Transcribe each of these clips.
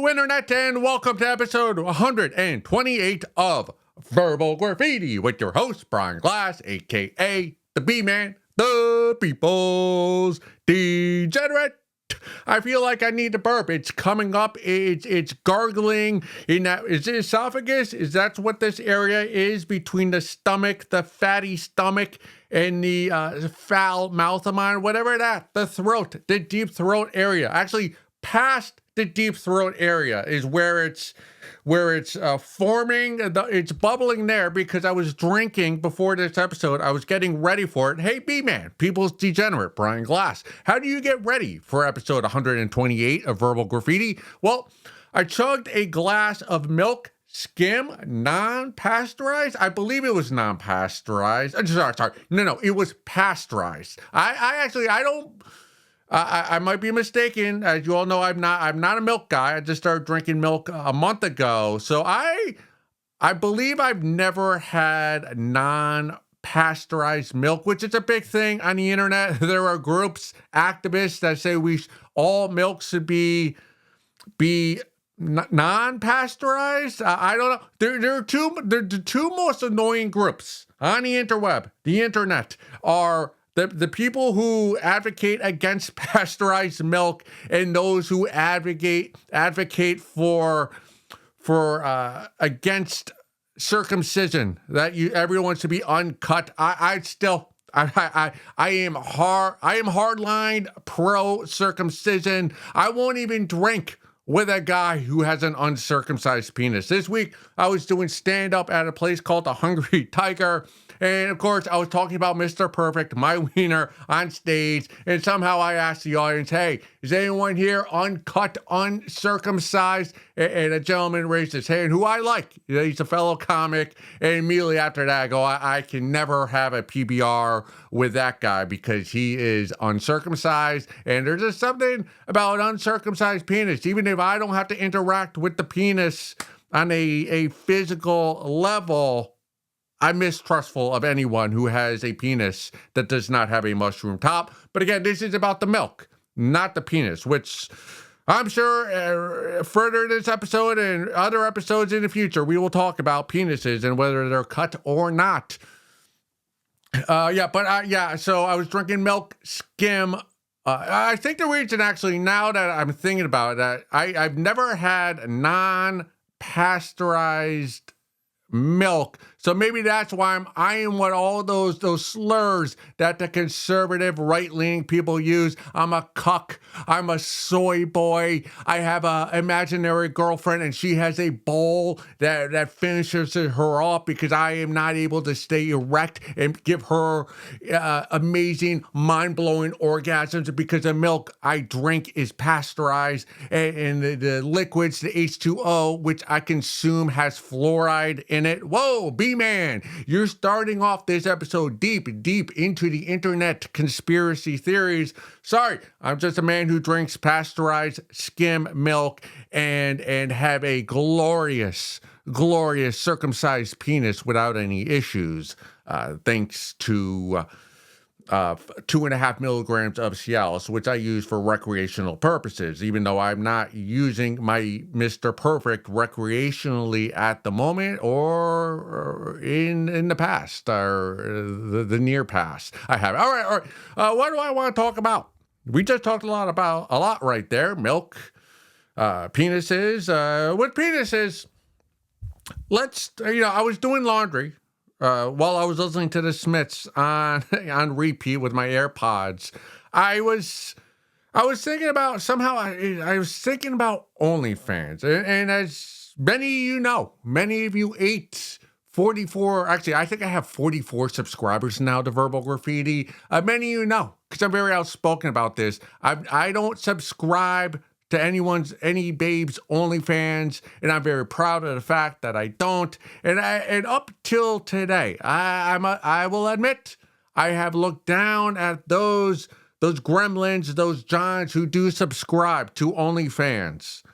Hello, Internet, and welcome to episode 128 of Verbal Graffiti with your host, Brian Glass, aka the B-Man, the People's Degenerate. I feel like I need to burp. It's coming up. It's gargling in that. Is it esophagus? Is that what this area is between the stomach, the fatty stomach, and the foul mouth of mine? Whatever that. The throat, the deep throat area. Actually, past the deep throat area is where it's forming. It's bubbling there because I was drinking before this episode. I was getting ready for it. Hey, B-Man, People's Degenerate, Brian Glass. How do you get ready for episode 128 of Verbal Graffiti? Well, I chugged a glass of milk, skim, non-pasteurized. I believe it was non-pasteurized. Sorry. No, it was pasteurized. I might be mistaken. As you all know, I'm not a milk guy. I just started drinking milk a month ago. So I believe I've never had non-pasteurized milk, which is a big thing on the internet. There are groups, activists that say all milk should be non-pasteurized. I don't know. There are the two most annoying groups on the interweb, the internet, are the people who advocate against pasteurized milk and those who advocate for against circumcision, that everyone should be uncut. I am hardline pro circumcision. I won't even drink with a guy who has an uncircumcised penis. This week, I was doing stand-up at a place called the Hungry Tiger. And of course, I was talking about Mr. Perfect, my wiener, on stage. And somehow I asked the audience, hey, is anyone here uncut, uncircumcised? And a gentleman raised his hand, who I like. He's a fellow comic. And immediately after that, I go, I can never have a PBR with that guy because he is uncircumcised. And there's just something about an uncircumcised penis. Even if I don't have to interact with the penis on a physical level, I'm mistrustful of anyone who has a penis that does not have a mushroom top. But again, this is about the milk, not the penis, which I'm sure further in this episode and other episodes in the future, we will talk about penises and whether they're cut or not. So I was drinking milk, skim. I think the reason, actually, now that I'm thinking about it, I've never had non-pasteurized milk, so maybe that's why I'm eyeing what all those slurs that the conservative right-leaning people use. I'm a cuck, I'm a soy boy, I have a imaginary girlfriend and she has a bowl that finishes her off because I am not able to stay erect and give her amazing, mind-blowing orgasms because the milk I drink is pasteurized, and the liquids, the H2O, which I consume, has fluoride in it. Whoa, B-Man, you're starting off this episode deep into the internet conspiracy theories. Sorry, I'm just a man who drinks pasteurized skim milk and have a glorious circumcised penis without any issues, thanks to 2.5 milligrams of Cialis, which I use for recreational purposes, even though I'm not using my Mr. Perfect recreationally at the moment or in the past or the near past. I have. All right. What do I want to talk about? We just talked a lot right there. Milk, penises. With penises, I was doing laundry while I was listening to the Smiths on repeat with my AirPods. I was thinking about, somehow I was thinking about OnlyFans, and as many of you 44, actually I think I have 44 subscribers now to Verbal Graffiti. Many of you know, because I'm very outspoken about this. I don't subscribe to any babe's OnlyFans, and I'm very proud of the fact that I don't. And up till today, I will admit, I have looked down at those gremlins, those giants who do subscribe to OnlyFans.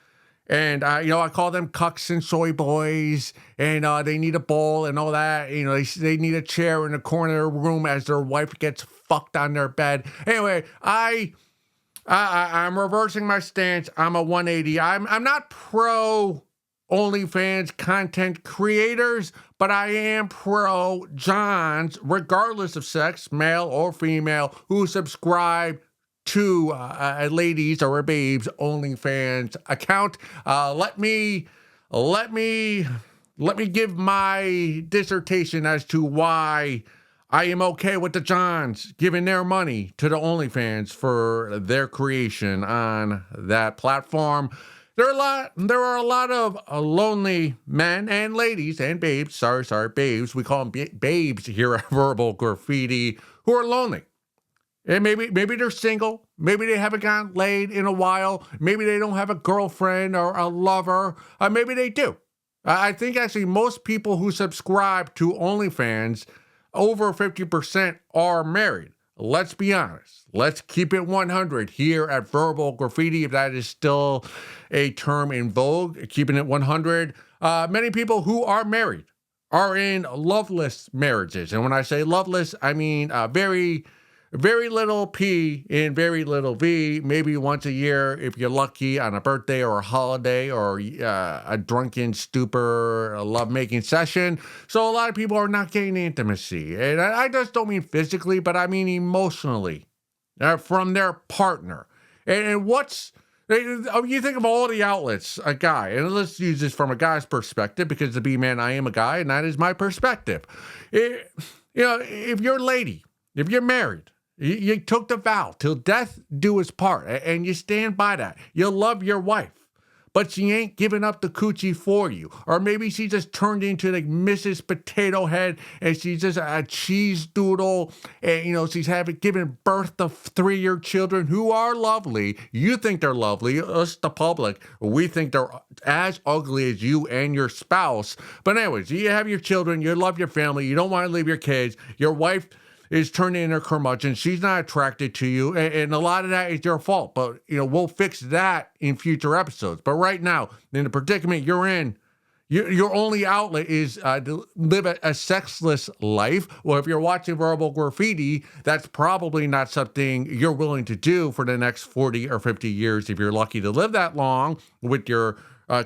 And I call them cucks and soy boys, and they need a bowl and all that. They need a chair in the corner of the room as their wife gets fucked on their bed. Anyway, I'm reversing my stance. I'm a 180. I'm not pro OnlyFans content creators, but I am pro Johns, regardless of sex, male or female, who subscribe to a ladies or a babes OnlyFans account. Let me let me let me give my dissertation as to why I am okay with the Johns giving their money to the OnlyFans for their creation on that platform. There are a lot of lonely men and ladies and babes. Sorry, babes. We call them babes here at Verbal Graffiti, who are lonely. And maybe they're single. Maybe they haven't gotten laid in a while. Maybe they don't have a girlfriend or a lover. Maybe they do. I think actually most people who subscribe to OnlyFans, over 50% are married. Let's be honest. Let's keep it 100 here at Verbal Graffiti, if that is still a term in vogue, keeping it 100. Many people who are married are in loveless marriages. And when I say loveless, I mean very little P and very little V, maybe once a year if you're lucky on a birthday or a holiday or a drunken stupor lovemaking session. So a lot of people are not getting intimacy. And I just don't mean physically, but I mean emotionally from their partner. And you think of all the outlets, a guy, and let's use this from a guy's perspective because to be man, I am a guy, and that is my perspective. If you're a lady, if you're married, you took the vow till death do us part, and you stand by that. You love your wife, but she ain't giving up the coochie for you. Or maybe she just turned into like Mrs. Potato Head, and she's just a cheese doodle, and she's giving birth to 3-year children who are lovely. You think they're lovely, us the public, we think they're as ugly as you and your spouse. But anyways, you have your children, you love your family, you don't want to leave your kids, your wife is turning in her curmudgeon. She's not attracted to you, and a lot of that is your fault. But we'll fix that in future episodes. But right now, in the predicament you're in, your only outlet is to live a sexless life. Well, if you're watching Verbal Graffiti, that's probably not something you're willing to do for the next 40 or 50 years if you're lucky to live that long with your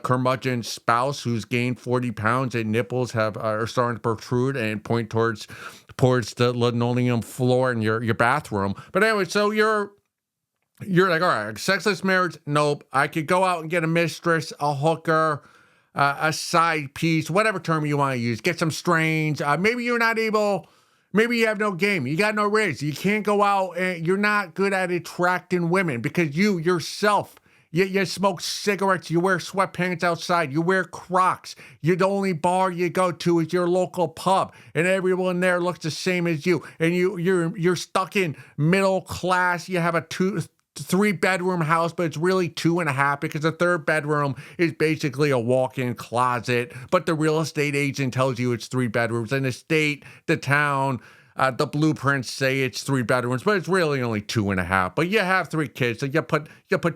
curmudgeon spouse who's gained 40 pounds and nipples are starting to protrude and point towards the linoleum floor in your bathroom. But anyway, so you're like, all right, sexless marriage, nope. I could go out and get a mistress, a hooker, a side piece, whatever term you want to use. Get some strains. Maybe you're not able. Maybe you have no game. You got no riz. You can't go out and you're not good at attracting women because you yourself. You smoke cigarettes, you wear sweatpants outside, you wear Crocs. The only bar you go to is your local pub, and everyone there looks the same as you. And you're stuck in middle class. You have a 3-bedroom house, but it's really 2.5 because the 3rd bedroom is basically a walk-in closet. But the real estate agent tells you it's 3 bedrooms, and the state, the town, the blueprints say it's 3 bedrooms, but it's really only 2.5. But you have 3 kids, so you put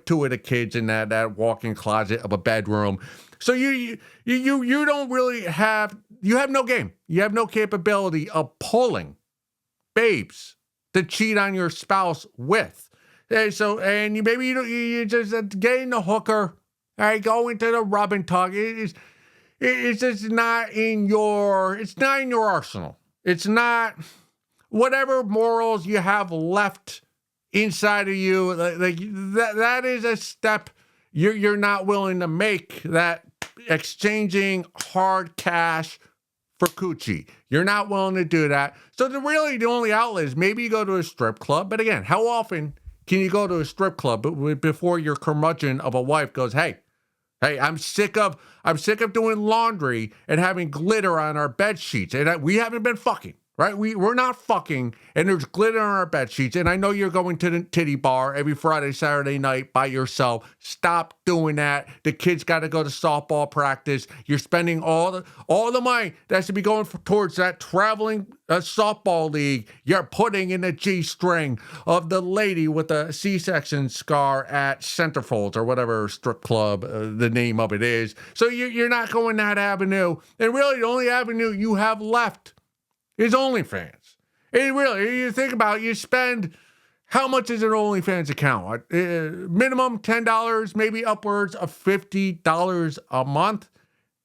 2 of the kids in that walk-in closet of a bedroom. So you don't really have no game. You have no capability of pulling babes to cheat on your spouse with. And you just getting the hooker, all right, go into the rub and tug. It's just not in your arsenal. It's not. Whatever morals you have left inside of you, like that is a step you're not willing to make, that exchanging hard cash for coochie. You're not willing to do that. So the only outlet is maybe you go to a strip club. But again, how often can you go to a strip club before your curmudgeon of a wife goes, hey, I'm sick of doing laundry and having glitter on our bed sheets, and we haven't been fucking. Right? We're not fucking, and there's glitter on our bed sheets, and I know you're going to the titty bar every Friday, Saturday night by yourself. Stop doing that. The kids got to go to softball practice. You're spending all the money that should be going towards that traveling softball league. You're putting in the G-string of the lady with the C-section scar at Centerfolds or whatever strip club the name of it is. So you're not going that avenue, and really the only avenue you have left is OnlyFans. And really, you think about it, you spend how much is an OnlyFans account? Minimum $10, maybe upwards of $50 a month.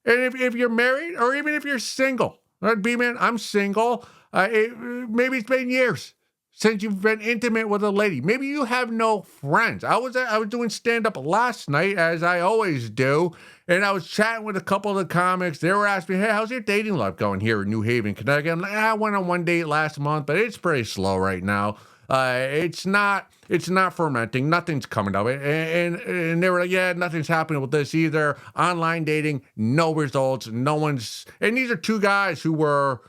And if you're married or even if you're single, right, B-Man, I'm single. Maybe it's been years since you've been intimate with a lady. Maybe you have no friends. I was doing stand-up last night, as I always do, and I was chatting with a couple of the comics. They were asking me, hey, how's your dating life going here in New Haven, Connecticut? I'm like, I went on one date last month, but it's pretty slow right now. It's not fermenting. Nothing's coming of it. And they were like, yeah, nothing's happening with this either. Online dating, no results. No one's, and these are two guys who were,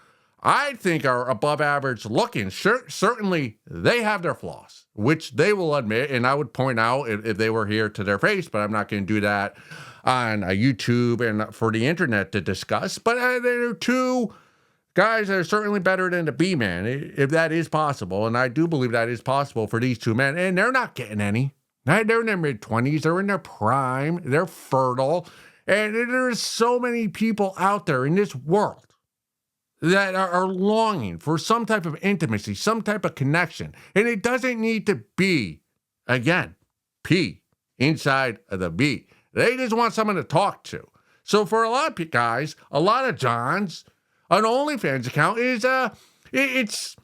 I think, are above average looking. Certainly they have their flaws, which they will admit. And I would point out if they were here to their face, but I'm not going to do that on YouTube and for the internet to discuss. But there are two guys that are certainly better than the B-Man, if that is possible. And I do believe that is possible for these two men. And they're not getting any. They're in their mid-20s. They're in their prime. They're fertile. And there's so many people out there in this world that are longing for some type of intimacy, some type of connection. And it doesn't need to be, again, P inside of the B. They just want someone to talk to. So for a lot of guys, a lot of Johns, an OnlyFans account is it's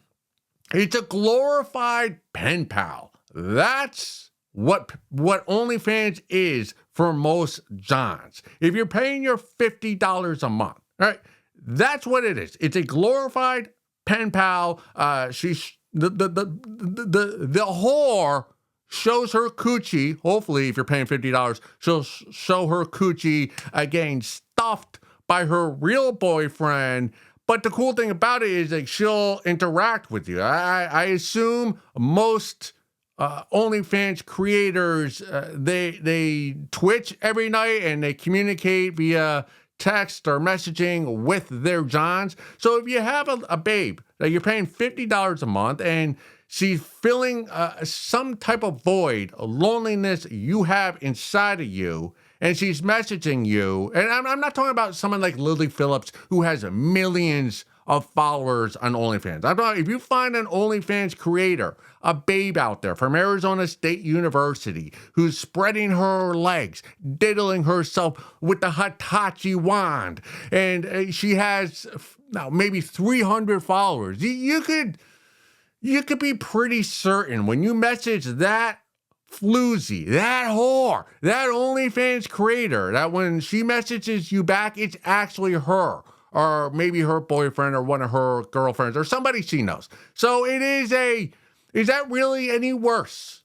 a glorified pen pal. That's what OnlyFans is for most Johns. If you're paying your $50 a month, right? That's what it is. It's a glorified pen pal. She's the whore shows her coochie. Hopefully, if you're paying $50, she'll show her coochie again stuffed by her real boyfriend. But the cool thing about it is like she'll interact with you. I assume most OnlyFans creators, they Twitch every night and they communicate via text or messaging with their Johns. So if you have a babe that you're paying $50 a month and she's filling some type of void, a loneliness you have inside of you, and she's messaging you, and I'm not talking about someone like Lily Phillips who has millions of followers on OnlyFans. I'm talking, if you find an OnlyFans creator, a babe out there from Arizona State University who's spreading her legs, diddling herself with the Hitachi wand, and she has now maybe 300 followers, you could be pretty certain when you message that floozy, that whore, that OnlyFans creator, that when she messages you back, it's actually her, or maybe her boyfriend or one of her girlfriends or somebody she knows. So is that really any worse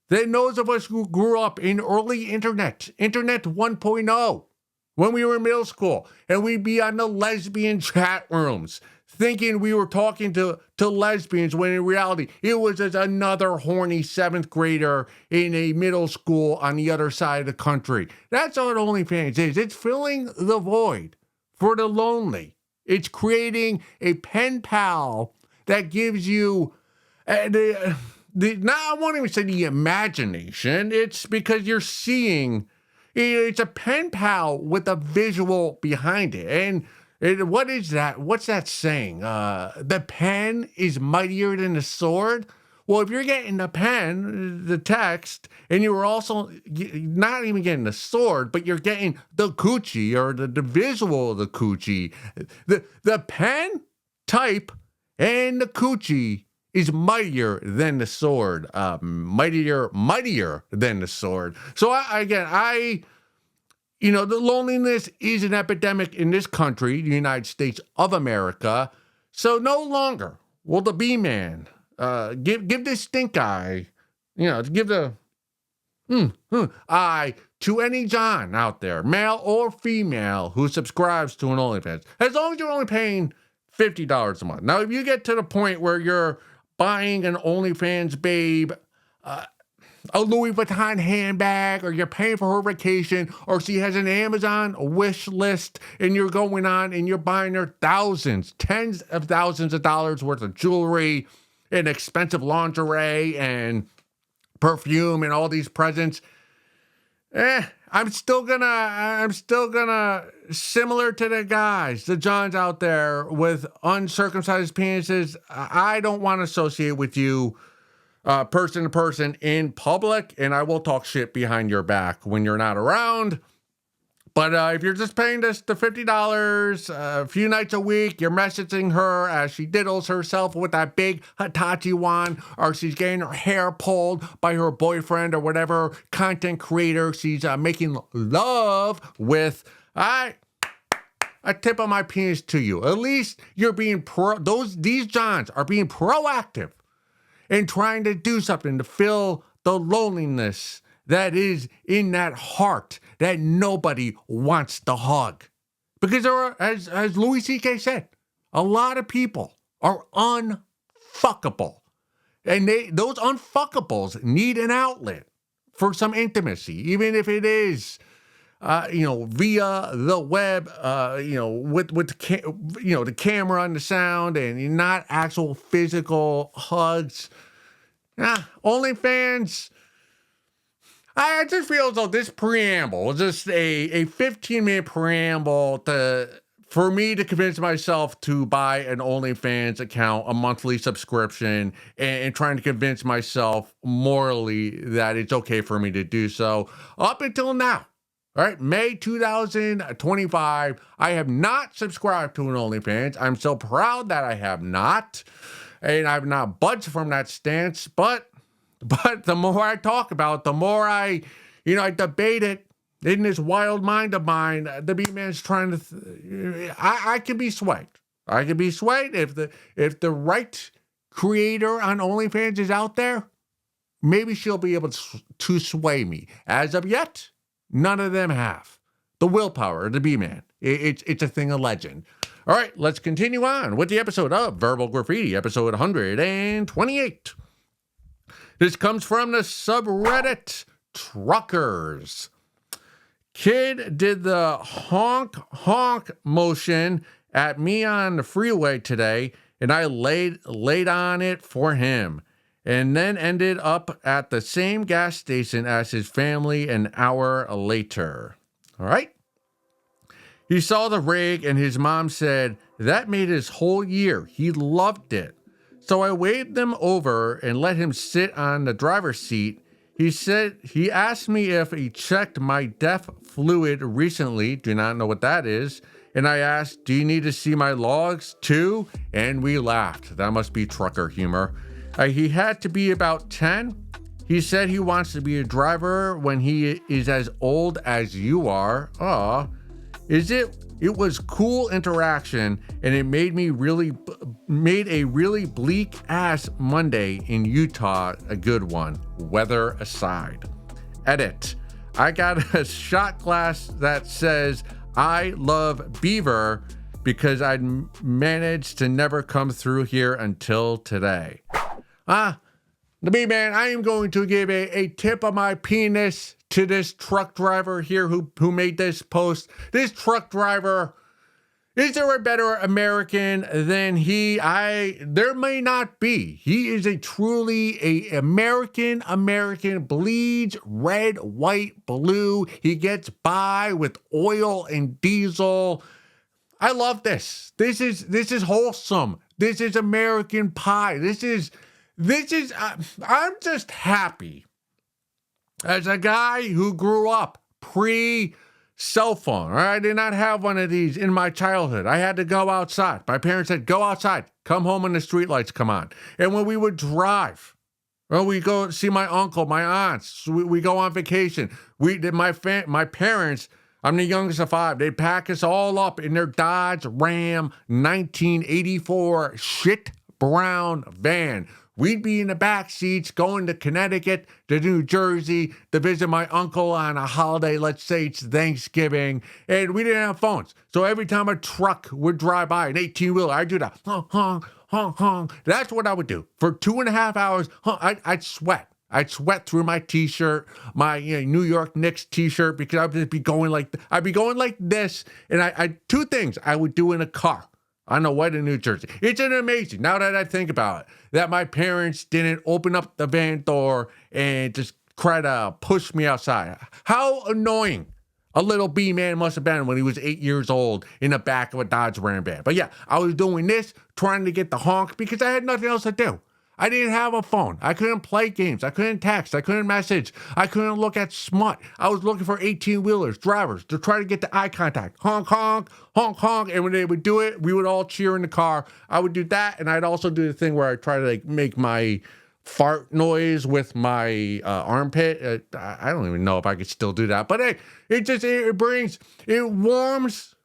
than those of us who grew up in early internet 1.0, when we were in middle school, and we'd be on the lesbian chat rooms thinking we were talking to lesbians, when in reality it was just another horny seventh grader in a middle school on the other side of the country. That's what OnlyFans is. It's filling the void for the lonely. It's creating a pen pal that gives you I won't even say the imagination. It's because you're seeing, it's a pen pal with a visual behind it. And what is that? What's that saying? The pen is mightier than the sword. Well, if you're getting the pen, the text, and you were also not even getting the sword, but you're getting the coochie or the visual of the coochie, the pen type and the coochie is mightier than the sword. Mightier than the sword. So the loneliness is an epidemic in this country, the United States of America. So no longer will the B-Man give this stink eye, give the eye to any John out there, male or female, who subscribes to an OnlyFans, as long as you're only paying $50 a month. Now, if you get to the point where you're buying an OnlyFans babe a Louis Vuitton handbag, or you're paying for her vacation, or she has an Amazon wish list, and you're going on and you're buying her thousands, tens of thousands of dollars worth of jewelry and expensive lingerie and perfume and all these presents. I'm still gonna, similar to the guys, the Johns out there with uncircumcised penises, I don't want to associate with you person to person in public, and I will talk shit behind your back when you're not around. But if you're just paying this the $50 a few nights a week, you're messaging her as she diddles herself with that big Hitachi wand, or she's getting her hair pulled by her boyfriend or whatever content creator she's making love with. A tip of my penis to you. At least you're being these Johns are being proactive in trying to do something to fill the loneliness that is in that heart that nobody wants to hug. Because there are, as Louis C.K. said, a lot of people are unfuckable. And those unfuckables need an outlet for some intimacy, even if it is, via the web, with the camera and the sound, and not actual physical hugs. OnlyFans. I just feel as though this preamble, just a 15-minute preamble for me to convince myself to buy an OnlyFans account, a monthly subscription, and trying to convince myself morally that it's okay for me to do so. Up until now, all right, May 2025, I have not subscribed to an OnlyFans. I'm so proud that I have not, and I've not budged from that stance, But the more I talk about it, the more I debate it in this wild mind of mine. The B-man's trying to. I can be swayed. I can be swayed if the right creator on OnlyFans is out there. Maybe she'll be able to sway me. As of yet, none of them have the willpower of the B-man. It's a thing of legend. All right, let's continue on with the episode of Verbal Graffiti, episode 128. This comes from the subreddit Truckers. Kid did the honk honk motion at me on the freeway today, and I laid on it for him, and then ended up at the same gas station as his family an hour later. All right? He saw the rig, and his mom said that made his whole year. He loved it. So I waved them over and let him sit on the driver's seat. He asked me if he checked my deaf fluid recently. Do not know what that is. And I asked, do you need to see my logs too? And we laughed. That must be trucker humor. He had to be about 10. He said he wants to be a driver when he is as old as you are. Aw. It was cool interaction, and it made a really bleak ass Monday in Utah a good one, weather aside. Edit. I got a shot glass that says I love Beaver because I'd managed to never come through here until today. The B-man, I am going to give a tip of my penis to this truck driver here who made this post. This truck driver, is there a better American than he? There may not be. He is a truly American, bleeds red, white, blue. He gets by with oil and diesel. I love this. This is wholesome. This is American pie. I'm just happy as a guy who grew up pre-cell phone. I did not have one of these in my childhood. I had to go outside. My parents said, go outside, come home when the streetlights come on. And when we would drive, or we go see my uncle, my aunts, we go on vacation. My parents, I'm the youngest of 5, they'd pack us all up in their Dodge Ram 1984 shit brown van. We'd be in the back seats going to Connecticut, to New Jersey, to visit my uncle on a holiday. Let's say it's Thanksgiving. And we didn't have phones. So every time a truck would drive by, an 18-wheeler, I'd do the honk, honk, honk, honk. That's what I would do. For 2.5 hours, I'd sweat. I'd sweat through my T-shirt, my New York Knicks T-shirt, because I'd just be going like this. And I 2 things I would do in a car on the way to New Jersey. It's an amazing, now that I think about it, that my parents didn't open up the van door and just try to push me outside. How annoying a little B-man must have been when he was 8 years old in the back of a Dodge Ram van. But yeah, I was doing this, trying to get the honk because I had nothing else to do. I didn't have a phone. I couldn't play games. I couldn't text. I couldn't message. I couldn't look at smut. I was looking for 18-wheelers, drivers, to try to get the eye contact. Honk, honk, honk, honk. And when they would do it, we would all cheer in the car. I would do that, and I'd also do the thing where I try to like make my fart noise with my armpit. I don't even know if I could still do that. But hey, it warms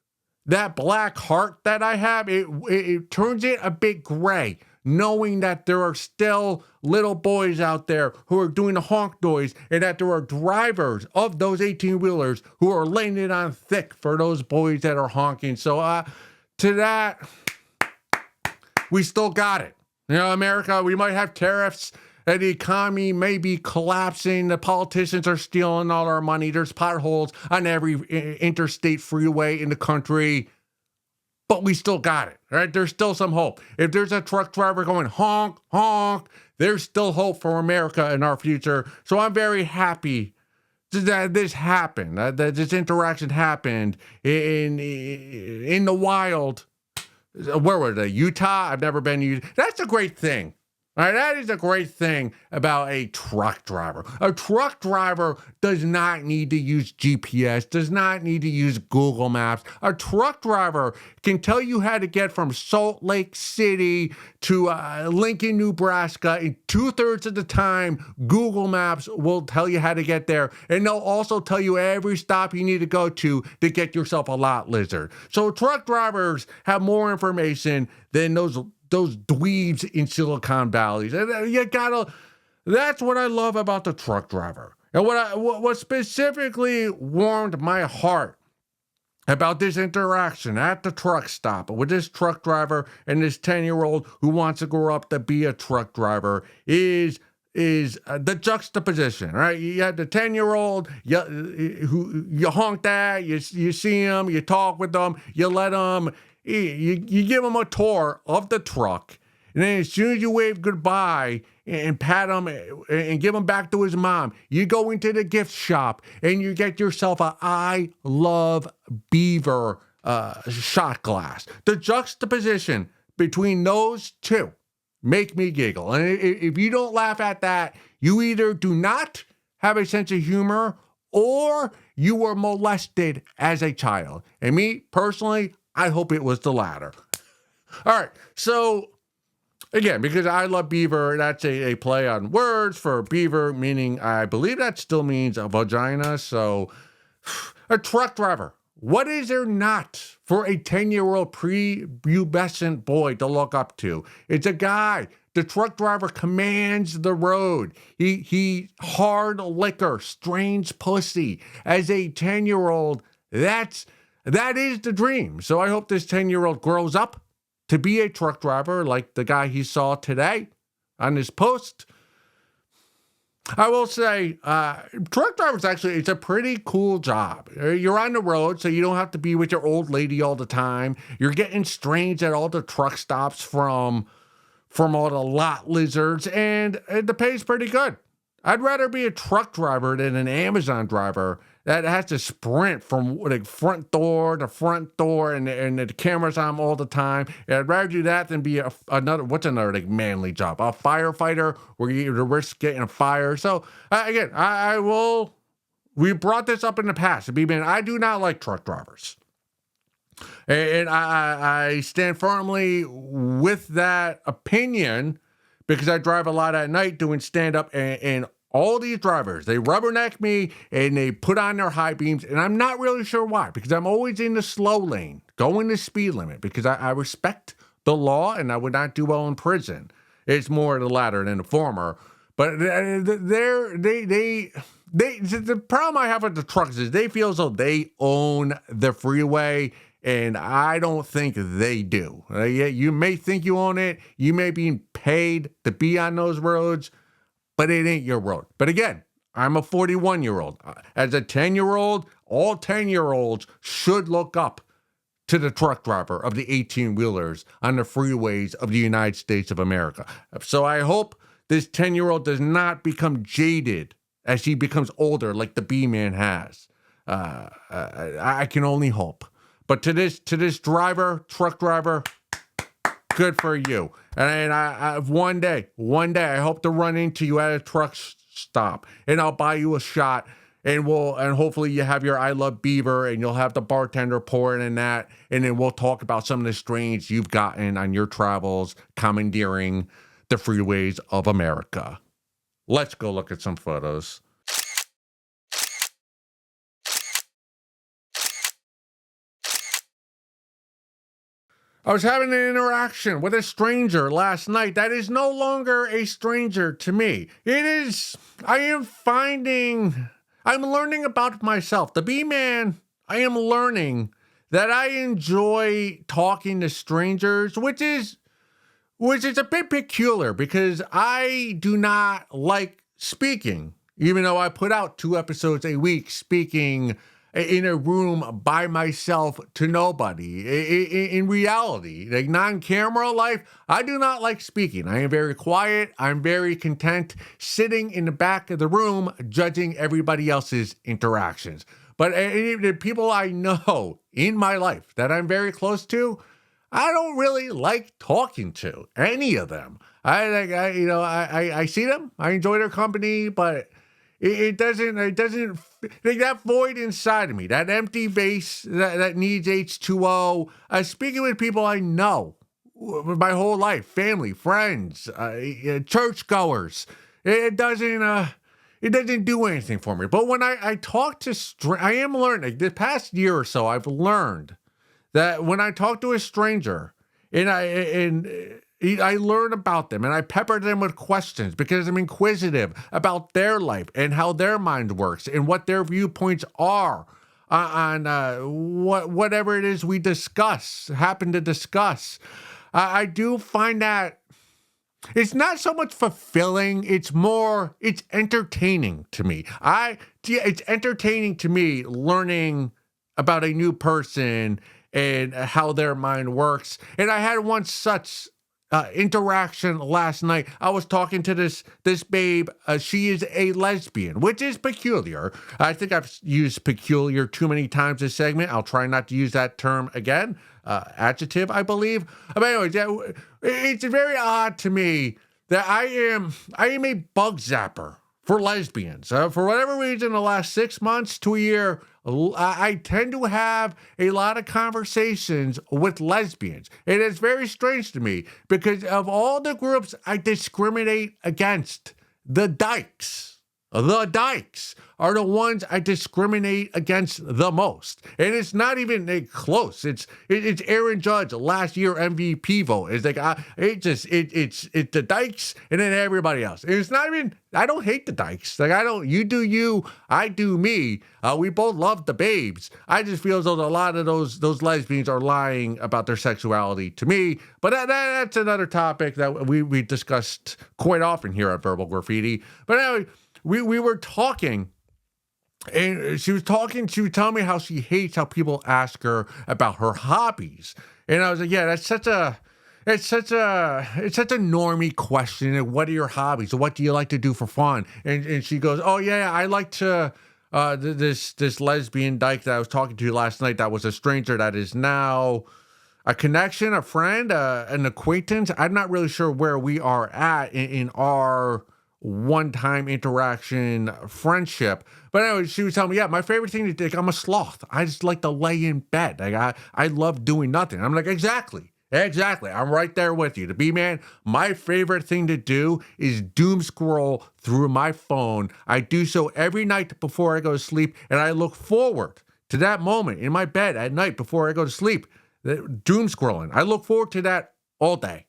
that black heart that I have. It turns it a bit gray, knowing that there are still little boys out there who are doing the honk noise, and that there are drivers of those 18-wheelers who are laying it on thick for those boys that are honking. So to that, we still got it. You know, America, we might have tariffs, and the economy may be collapsing. The politicians are stealing all our money. There's potholes on every interstate freeway in the country. But we still got it, right? There's still some hope. If there's a truck driver going honk, honk, there's still hope for America in our future. So I'm very happy that this happened, that this interaction happened in the wild. Where was it? Utah? I've never been to Utah. That's a great thing. All right, that is a great thing about a truck driver. A truck driver does not need to use GPS, does not need to use Google Maps. A truck driver can tell you how to get from Salt Lake City to Lincoln, Nebraska. In 2/3 of the time, Google Maps will tell you how to get there. And they'll also tell you every stop you need to go to get yourself a lot lizard. So truck drivers have more information than those dweebs in Silicon Valley. That's what I love about the truck driver. And what specifically warmed my heart about this interaction at the truck stop with this truck driver and this 10-year-old who wants to grow up to be a truck driver is the juxtaposition, right? You have the 10-year-old, who you honk at, you see him, you talk with them, you let them. You give him a tour of the truck, and then as soon as you wave goodbye and pat him and give him back to his mom, you go into the gift shop and you get yourself a I Love Beaver shot glass. The juxtaposition between those two make me giggle. And if you don't laugh at that, you either do not have a sense of humor or you were molested as a child. And me, personally, I hope it was the latter. All right, so again, because I love beaver, that's a play on words for beaver, meaning I believe that still means a vagina. So a truck driver, what is there not for a 10-year-old prepubescent boy to look up to? It's a guy. The truck driver commands the road. He hard liquor, strange pussy. As a 10-year-old, that is the dream. So I hope this 10-year-old grows up to be a truck driver like the guy he saw today on his post. I will say, truck drivers actually, it's a pretty cool job. You're on the road, so you don't have to be with your old lady all the time. You're getting strange at all the truck stops from all the lot lizards, and the pay's pretty good. I'd rather be a truck driver than an Amazon driver that has to sprint from like front door to front door, and the camera's on all the time. And I'd rather do that than be another like manly job, a firefighter where you risk getting a fire. So again, we brought this up in the past. I do not like truck drivers. And I stand firmly with that opinion because I drive a lot at night doing stand-up, and all these drivers, they rubberneck me and they put on their high beams, and I'm not really sure why, because I'm always in the slow lane, going the speed limit, because I respect the law and I would not do well in prison. It's more the latter than the former. But the problem I have with the trucks is they feel as though they own the freeway, and I don't think they do. You may think you own it. You may be paid to be on those roads, but it ain't your road. But again, I'm a 41-year-old. As a 10-year-old, all 10-year-olds should look up to the truck driver of the 18-wheelers on the freeways of the United States of America. So I hope this 10-year-old does not become jaded as he becomes older like the B-man has. I can only hope. But to this truck driver, Good for you. And I one day, I hope to run into you at a truck stop, and I'll buy you a shot, and hopefully you have your I Love Beaver, and you'll have the bartender pour in that, and then we'll talk about some of the strains you've gotten on your travels, commandeering the freeways of America. Let's go look at some photos. I was having an interaction with a stranger last night that is no longer a stranger to me. I'm learning about myself. The B-Man, I am learning that I enjoy talking to strangers, which is a bit peculiar because I do not like speaking, even though I put out 2 episodes a week speaking in a room by myself to nobody. In reality, like non-camera life, I do not like speaking. I am very quiet. I'm very content sitting in the back of the room, judging everybody else's interactions. But the people I know in my life that I'm very close to, I don't really like talking to any of them. I see them. I enjoy their company, but it doesn't like that void inside of me, that empty vase that needs H2O. Speaking with people I know my whole life, family, friends, churchgoers, it doesn't do anything for me. But when I talk to I am learning, like, the past year or so, I've learned that when I talk to a stranger and I learn about them and I pepper them with questions because I'm inquisitive about their life and how their mind works and what their viewpoints are on whatever it is we happen to discuss. I do find that it's not so much fulfilling, it's entertaining to me. It's entertaining to me learning about a new person and how their mind works. And I had one such interaction last night. I was talking to this babe. She is a lesbian, which is peculiar. I think I've used peculiar too many times this segment. I'll try not to use that term again. Adjective, I believe. But anyways, yeah, it's very odd to me that I am a bug zapper for lesbians. For whatever reason, the last 6 months to a year, I tend to have a lot of conversations with lesbians. And it's very strange to me because of all the groups I discriminate against, the dykes are the ones I discriminate against the most. And it's not even close. It's Aaron Judge last year MVP vote. It's like it's the dykes and then everybody else. And it's not even, I don't hate the dykes. Like, you do you, I do me. We both love the babes. I just feel as though a lot of those lesbians are lying about their sexuality to me. But that's another topic that we discussed quite often here at Verbal Graffiti. But anyway, we were talking, and she was telling me how she hates how people ask her about her hobbies. And I was like, yeah, it's such a normie question. And what are your hobbies? What do you like to do for fun? And she goes, oh yeah, I like to, this lesbian dyke that I was talking to last night, that was a stranger that is now a connection, a friend, an acquaintance. I'm not really sure where we are at in our one-time interaction friendship. But anyway, she was telling me, yeah, my favorite thing to do, I'm a sloth. I just like to lay in bed. Like, I love doing nothing. I'm like, exactly. I'm right there with you. The B-Man, my favorite thing to do is doom scroll through my phone. I do so every night before I go to sleep, and I look forward to that moment in my bed at night before I go to sleep. Doom scrolling. I look forward to that all day.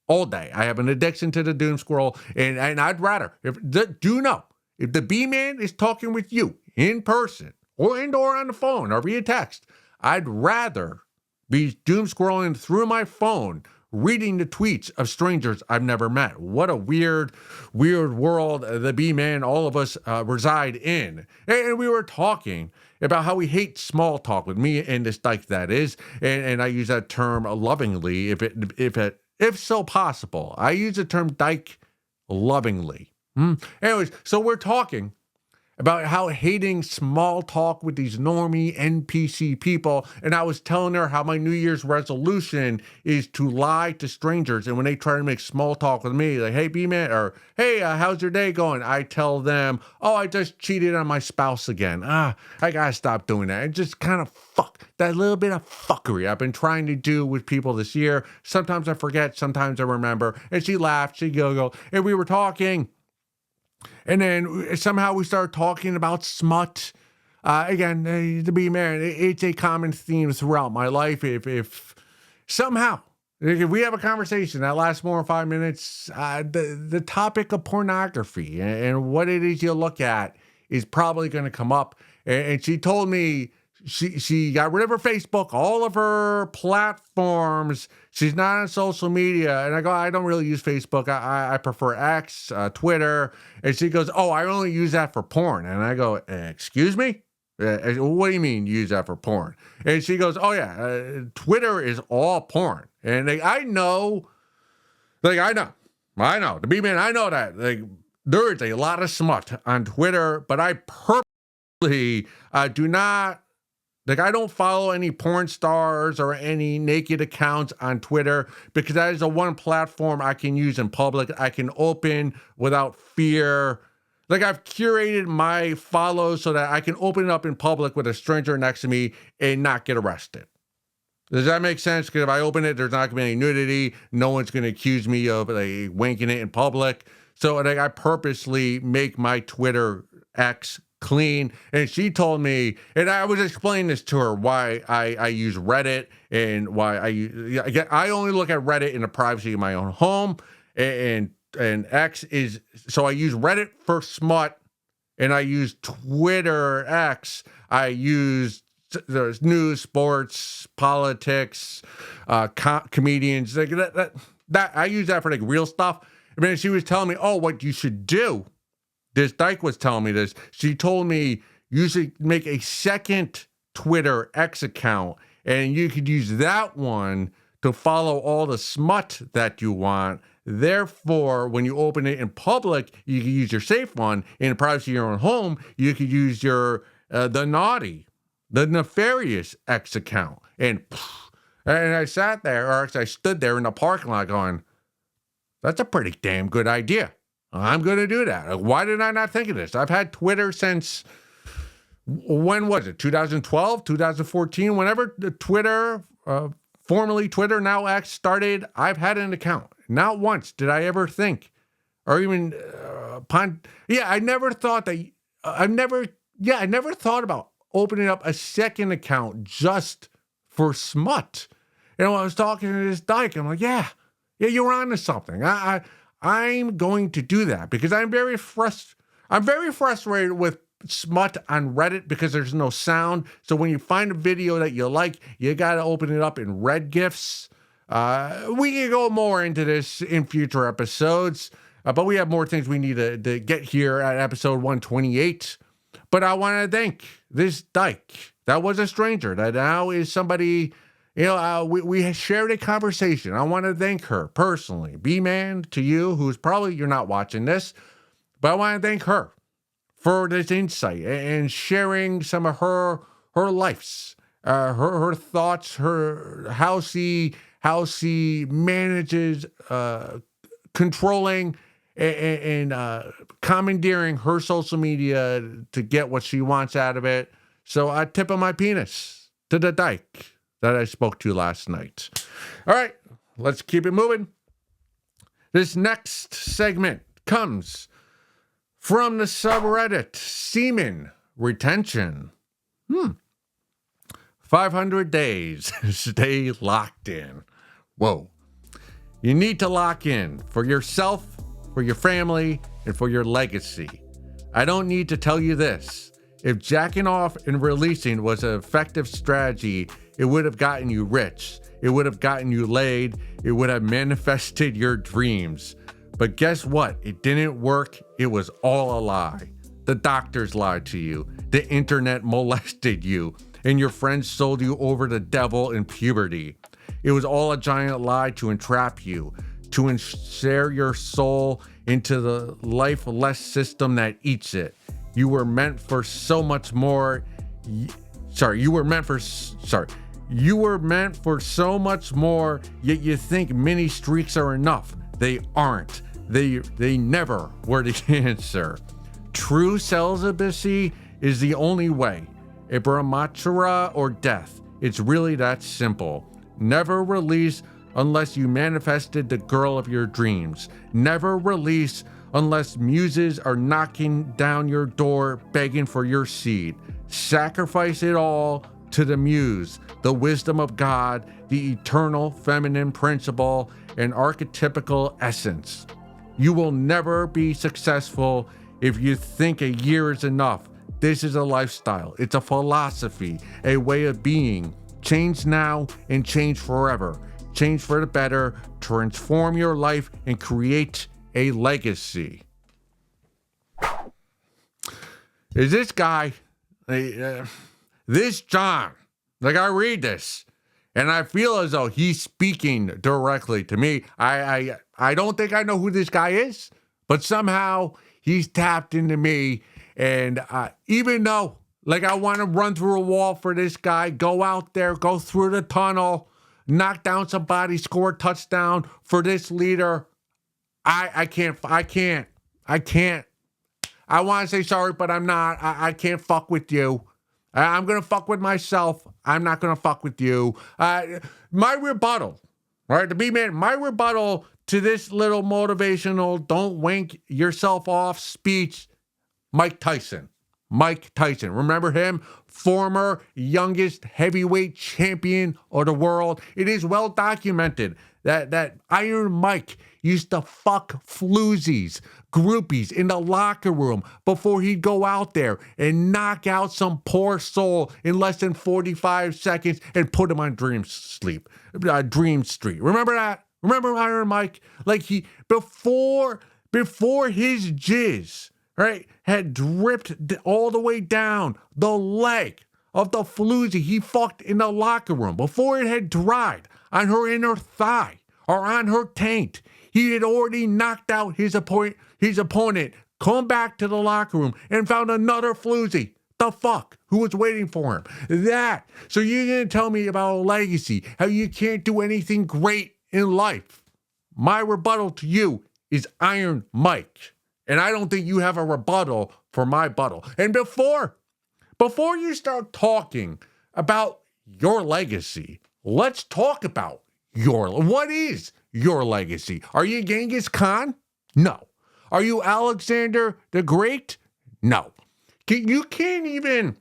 I have an addiction to the doom scroll, and I'd rather, if the B-Man is talking with you in person or on the phone or via text, I'd rather be doom scrolling through my phone, reading the tweets of strangers I've never met. What a weird world the B-Man, all of us reside in. And we were talking about how we hate small talk, with me and this dyke, that is, and I use that term lovingly, if so possible. I use the term dyke lovingly. Anyways, so we're talking, about how hating small talk with these normie NPC people. And I was telling her how my New Year's resolution is to lie to strangers. And when they try to make small talk with me, like, hey, B-Man, or hey, how's your day going? I tell them, oh, I just cheated on my spouse again. I gotta stop doing that. And just kind of that little bit of fuckery I've been trying to do with people this year. Sometimes I forget, sometimes I remember. And she laughed, she giggled, and we were talking. And then somehow we started talking about smut. Again, to be married, it's a common theme throughout my life. If somehow, if we have a conversation that lasts more than 5 minutes, the topic of pornography and what it is you look at is probably going to come up. And she told me she got rid of her Facebook, all of her platforms. She's not on social media. And I go, I don't really use Facebook. I prefer X, Twitter. And she goes, oh, I only use that for porn. And I go, excuse me? What do you mean use that for porn? And she goes, oh yeah, Twitter is all porn. And I know, to be man, I know that there is a lot of smut on Twitter, but I purposely do not. I don't follow any porn stars or any naked accounts on Twitter because that is the one platform I can use in public. I can open without fear. I've curated my follows so that I can open it up in public with a stranger next to me and not get arrested. Does that make sense? Because if I open it, there's not going to be any nudity. No one's going to accuse me of wanking it in public. So I purposely make my Twitter X clean. And she told me, and I was explaining this to her, why I use Reddit and why I only look at Reddit in the privacy of my own home, and X is, so I use Reddit for smut, and I use Twitter X. I use there's news, sports, politics, comedians, that I use that for real stuff. I mean, she was telling me, oh, what you should do. This dyke was telling me this. She told me you should make a second Twitter X account, and you could use that one to follow all the smut that you want. Therefore, when you open it in public, you can use your safe one. In the privacy of your own home, you could use your the nefarious X account. And I sat there, or I stood there in the parking lot going, that's a pretty damn good idea. I'm going to do that. Why did I not think of this? I've had Twitter since, when was it? 2012, 2014, whenever the Twitter, formerly Twitter, now X started, I've had an account. Not once did I ever think, or even, I never thought about opening up a second account just for smut. When I was talking to this dyke, I'm like, yeah, you're on to something. I'm going to do that because I'm very frustrated with smut on Reddit because there's no sound. So when you find a video that you like, you got to open it up in red GIFs. We can go more into this in future episodes, but we have more things we need to get here at episode 128. But I want to thank this dyke that was a stranger that now is somebody. We shared a conversation. I want to thank her personally. B-Man, to you, who's probably, you're not watching this, but I want to thank her for this insight and sharing some of her lives, her thoughts, how she manages controlling and commandeering her social media to get what she wants out of it. So I tip of my penis to the dyke that I spoke to last night. All right, let's keep it moving. This next segment comes from the subreddit Semen Retention. 500 days. Stay locked in. Whoa. You need to lock in for yourself, for your family, and for your legacy. I don't need to tell you this. If jacking off and releasing was an effective strategy, it would have gotten you rich. It would have gotten you laid. It would have manifested your dreams. But guess what? It didn't work. It was all a lie. The doctors lied to you. The internet molested you. And your friends sold you over the devil in puberty. It was all a giant lie to entrap you, to ensnare your soul into the lifeless system that eats it. You were meant for so much more. You were meant for, You were meant for so much more, yet you think mini streaks are enough. They aren't. They never were the answer. True celibacy is the only way. A brahmacharya or death. It's really that simple. Never release unless you manifested the girl of your dreams. Never release unless muses are knocking down your door begging for your seed. Sacrifice it all to the muse, the wisdom of God, the eternal feminine principle, and archetypical essence. You will never be successful if you think a year is enough. This is a lifestyle. It's a philosophy, a way of being. Change now and change forever. Change for the better, transform your life, and create a legacy. Is this guy, this John, like I read this, and I feel as though he's speaking directly to me. I don't think I know who this guy is, but somehow he's tapped into me. And even though, like, I want to run through a wall for this guy, go out there, go through the tunnel, knock down somebody, score a touchdown for this leader, I can't. I want to say sorry, but I'm not. I can't fuck with you. I'm going to fuck with myself. I'm not going to fuck with you. My rebuttal, right, to be man, my rebuttal to this little motivational, don't wank yourself off speech, Mike Tyson. Mike Tyson. Remember him? Former youngest heavyweight champion of the world. It is well documented that Iron Mike used to fuck floozies, groupies in the locker room before he'd go out there and knock out some poor soul in less than 45 seconds and put him on Dream Street. Remember that? Remember Iron Mike? Like before his jizz, right, had dripped all the way down the leg of the floozy he fucked in the locker room, before it had dried on her inner thigh or on her taint, he had already knocked out his opponent, come back to the locker room, and found another floozy, the fuck, who was waiting for him. That. So you're going to tell me about a legacy, how you can't do anything great in life. My rebuttal to you is Iron Mike. And I don't think you have a rebuttal for my buttle. And before you start talking about your legacy, let's talk about what is your legacy? Are you Genghis Khan? No. Are you Alexander the Great? No. You can't even,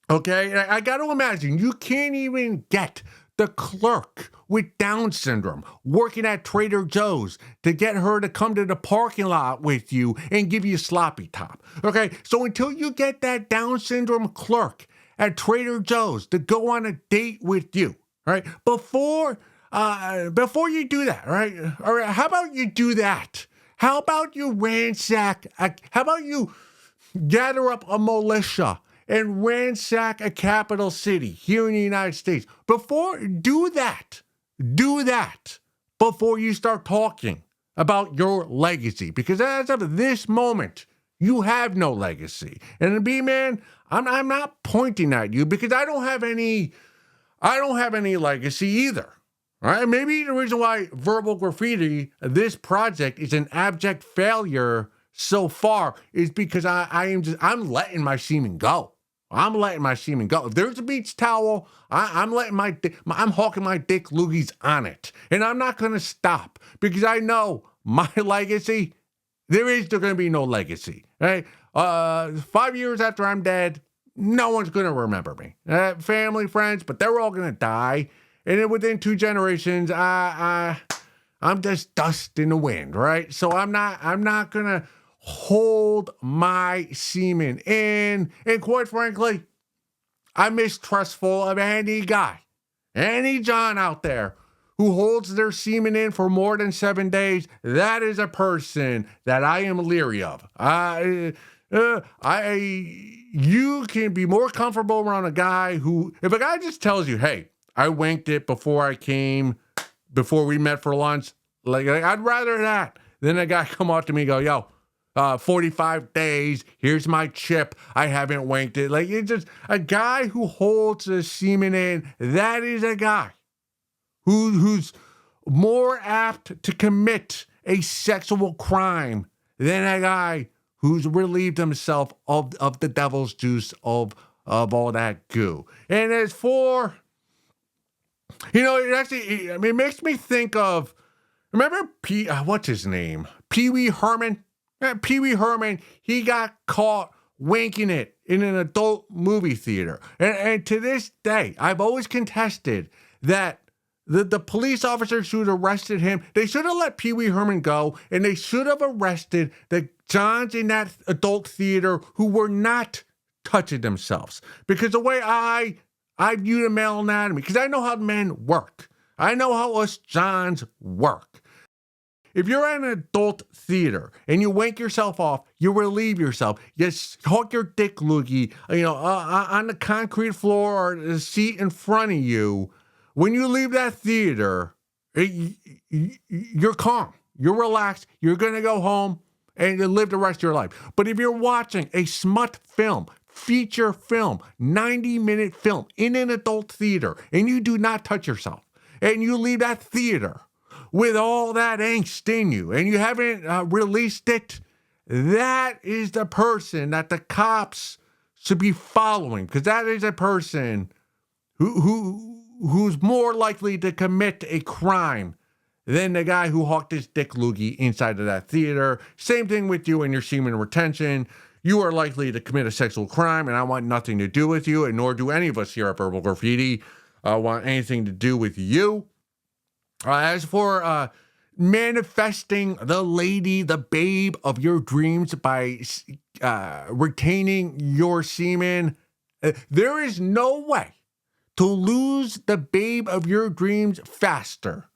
okay, I got to imagine, you can't even get the clerk with Down syndrome working at Trader Joe's to get her to come to the parking lot with you and give you sloppy top. Okay, so until you get that Down syndrome clerk at Trader Joe's to go on a date with you, right? Before you do that, right? All right, how about you do that? How about you how about you gather up a militia and ransack a capital city here in the United States? Do that before you start talking about your legacy. Because as of this moment, you have no legacy. And to be man, I'm not pointing at you because I don't have any legacy either. All right, maybe the reason why Verbal Graffiti, this project, is an abject failure so far is because I'm letting my semen go. I'm letting my semen go. If there's a beach towel, I'm hawking my dick loogies on it. And I'm not going to stop because I know my legacy, there's going to be no legacy. Right? 5 years after I'm dead, no one's going to remember me. Family, friends, but they're all going to die. And then within 2 generations, I'm just dust in the wind, right? So I'm not going to hold my semen in. And quite frankly, I'm mistrustful of any John out there who holds their semen in for more than 7 days. That is a person that I am leery of. You can be more comfortable around a guy who, if a guy just tells you, hey, I wanked it before we met for lunch, like I'd rather that than a guy come up to me and go, yo, 45 days. Here's my chip. I haven't wanked it. Like, it's just a guy who holds the semen in. That is a guy who's more apt to commit a sexual crime than a guy who's relieved himself of the devil's juice of all that goo. And as for, it actually, it makes me think of, remember what's his name? Pee Wee Herman? Pee Wee Herman, he got caught wanking it in an adult movie theater. And to this day, I've always contested that the police officers who had arrested him, they should have let Pee Wee Herman go, and they should have arrested the Johns in that adult theater who were not touching themselves. Because the way I view the male anatomy, because I know how men work. I know how us Johns work. If you're at an adult theater and you wank yourself off, you relieve yourself, you hook your dick loogie, on the concrete floor or the seat in front of you. When you leave that theater, you're calm, you're relaxed, you're going to go home and live the rest of your life. But if you're watching a smut film, feature film, 90-minute film in an adult theater, and you do not touch yourself, and you leave that theater with all that angst in you, and you haven't released it, that is the person that the cops should be following, because that is a person who's more likely to commit a crime than the guy who hawked his dick loogie inside of that theater. Same thing with you and your semen retention. You are likely to commit a sexual crime, and I want nothing to do with you, and nor do any of us here at Verbal Graffiti want anything to do with you. As for manifesting the lady, the babe of your dreams by retaining your semen, there is no way to lose the babe of your dreams faster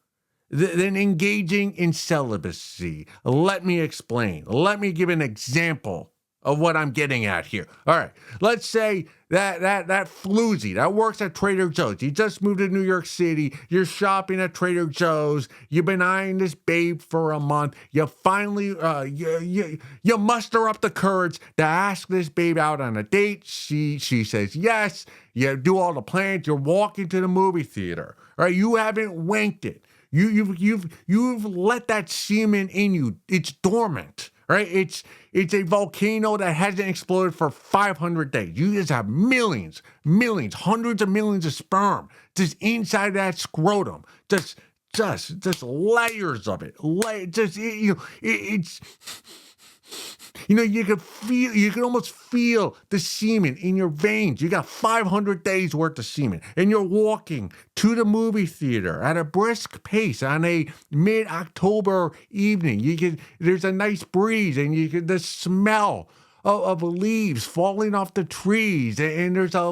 than engaging in celibacy. Let me explain. Let me give an example of what I'm getting at here. All right, let's say that floozy that works at Trader Joe's. You just moved to New York City. You're shopping at Trader Joe's. You've been eyeing this babe for a month. You finally you muster up the courage to ask this babe out on a date. She says yes. You do all the plans. You're walking to the movie theater. All right, you haven't wanked it. You've let that semen in you. It's dormant. Right? It's a volcano that hasn't exploded for 500 days. You just have millions, hundreds of millions of sperm just inside that scrotum. Just layers of it. You can almost feel the semen in your veins. You got 500 days worth of semen, and you're walking to the movie theater at a brisk pace on a mid-October evening. There's a nice breeze, and you get the smell of leaves falling off the trees, and there's a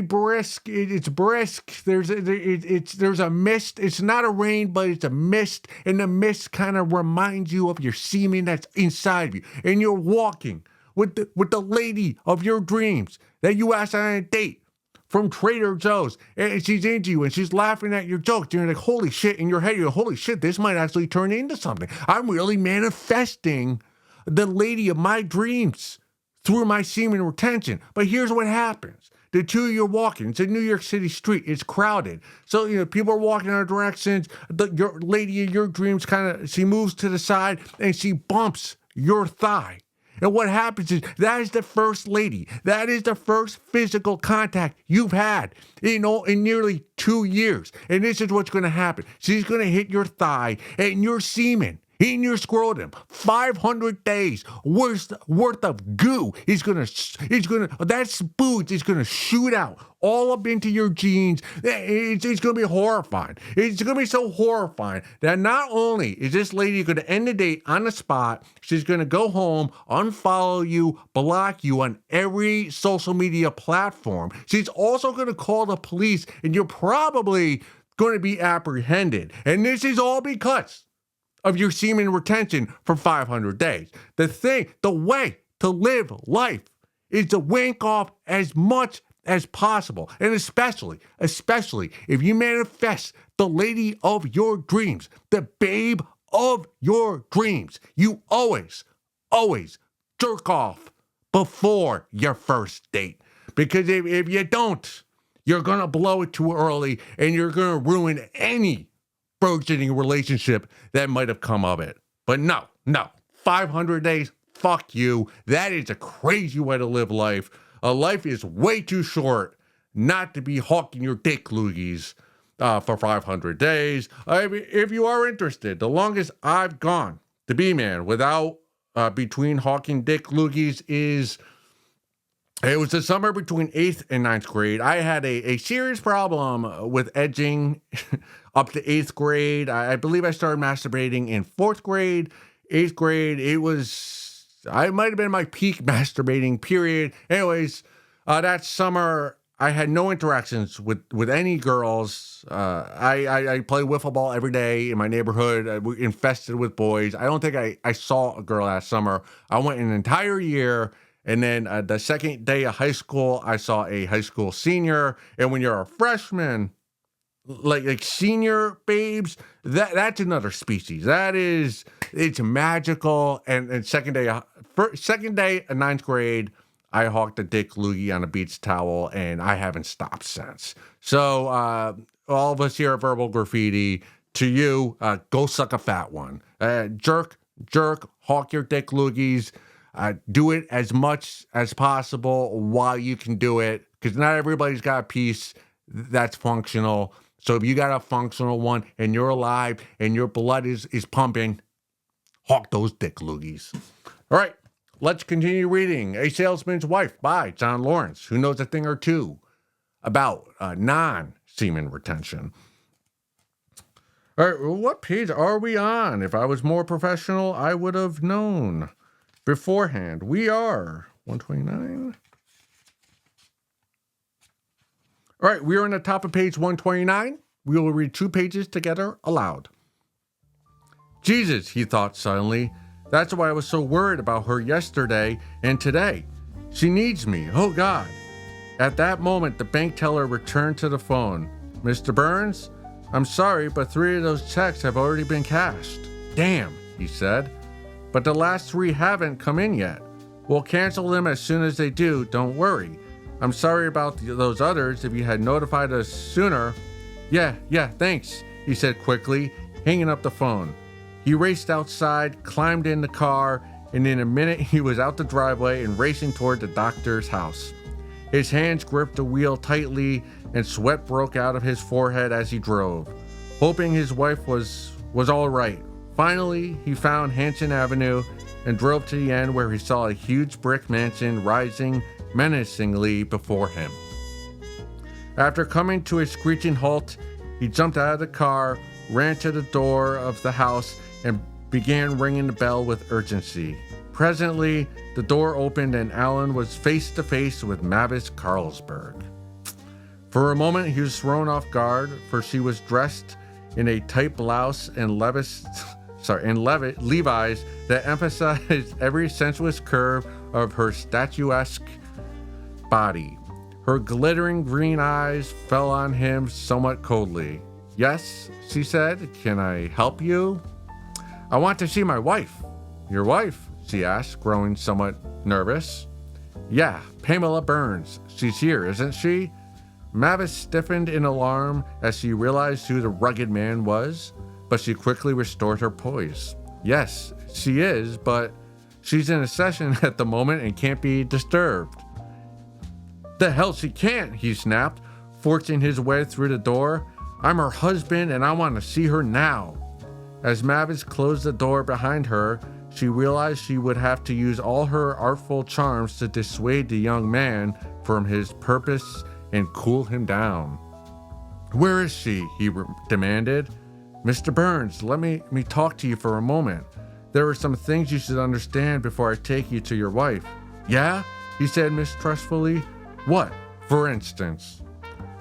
brisk. It's brisk. There's a mist. It's not a rain, but it's a mist, and the mist kind of reminds you of your semen that's inside of you. And you're walking with the lady of your dreams that you asked on a date from Trader Joe's, and she's into you, and she's laughing at your jokes. You're like, holy shit! In your head, you're like, holy shit! This might actually turn into something. I'm really manifesting the lady of my dreams through my semen retention. But here's what happens. The two of you are walking. It's a New York City street. It's crowded. So, people are walking in our directions. Your lady of your dreams she moves to the side and she bumps your thigh. And what happens is that is the first lady. That is the first physical contact you've had in nearly 2 years. And this is what's going to happen. She's going to hit your thigh, and your semen in your scrotum, 500 days worth of goo that spooge is gonna shoot out all up into your jeans. It's gonna be horrifying. It's gonna be so horrifying that not only is this lady gonna end the date on the spot, she's gonna go home, unfollow you, block you on every social media platform. She's also gonna call the police, and you're probably gonna be apprehended. And this is all because of your semen retention for 500 days. The way to live life is to wank off as much as possible. And especially if you manifest the lady of your dreams, the babe of your dreams. You always jerk off before your first date. Because if you don't, you're going to blow it too early and you're going to ruin any burgeoning relationship that might have come of it. But no, 500 days, fuck you. That is a crazy way to live life. A life is way too short not to be hawking your dick loogies for 500 days. If you are interested, the longest I've gone to be man without between hawking dick loogies is, it was the summer between 8th and 9th grade. I had a serious problem with edging up to 8th grade. I believe I started masturbating in 4th grade. 8th grade, I might have been my peak masturbating period. Anyways, that summer, I had no interactions with any girls. I played wiffle ball every day in my neighborhood. We infested with boys. I don't think I saw a girl that summer. I went an entire year. And then the second day of high school, I saw a high school senior. And when you're a freshman, like senior babes, that's another species. It's magical. And second day of ninth grade, I hawked a dick loogie on a beach towel, and I haven't stopped since. So all of us here at Verbal Graffiti, to you, go suck a fat one. Jerk, hawk your dick loogies. Do it as much as possible while you can do it, because not everybody's got a piece that's functional. So if you got a functional one and you're alive and your blood is pumping, hawk those dick loogies. All right, let's continue reading A Salesman's Wife by John Lawrence, who knows a thing or two about non-semen retention. All right, well, what page are we on? If I was more professional, I would have known beforehand. We are 129. All right, we are on the top of page 129. We will read 2 pages together aloud. Jesus, he thought suddenly. That's why I was so worried about her yesterday and today. She needs me. Oh, God. At that moment, the bank teller returned to the phone. Mr. Burns, I'm sorry, but 3 of those checks have already been cashed. Damn, he said. But the last 3 haven't come in yet. We'll cancel them as soon as they do, don't worry. I'm sorry about those others. If you had notified us sooner. Yeah, thanks, he said quickly, hanging up the phone. He raced outside, climbed in the car, and in a minute he was out the driveway and racing toward the doctor's house. His hands gripped the wheel tightly, and sweat broke out of his forehead as he drove, hoping his wife was all right. Finally, he found Hanson Avenue and drove to the end, where he saw a huge brick mansion rising menacingly before him. After coming to a screeching halt, he jumped out of the car, ran to the door of the house, and began ringing the bell with urgency. Presently, the door opened and Alan was face to face with Mavis Carlsberg. For a moment, he was thrown off guard, for she was dressed in a tight blouse and Levi's that emphasized every sensuous curve of her statuesque body. Her glittering green eyes fell on him somewhat coldly. Yes, she said, can I help you? I want to see my wife. Your wife? She asked, growing somewhat nervous. Yeah, Pamela Burns. She's here, isn't she? Mavis stiffened in alarm as she realized who the rugged man was, but she quickly restored her poise. Yes, she is, but she's in a session at the moment and can't be disturbed. The hell she can't, he snapped, forcing his way through the door. I'm her husband and I want to see her now. As Mavis closed the door behind her, she realized she would have to use all her artful charms to dissuade the young man from his purpose and cool him down. Where is she? He demanded. Mr. Burns, let me talk to you for a moment. There are some things you should understand before I take you to your wife. Yeah? He said mistrustfully. What, for instance?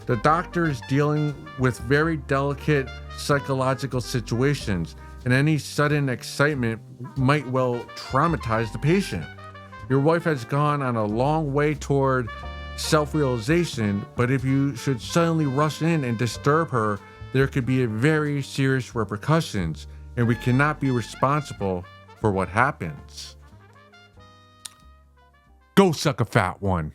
The doctor is dealing with very delicate psychological situations, and any sudden excitement might well traumatize the patient. Your wife has gone on a long way toward self-realization, but if you should suddenly rush in and disturb her, there could be very serious repercussions, and we cannot be responsible for what happens. Go suck a fat one.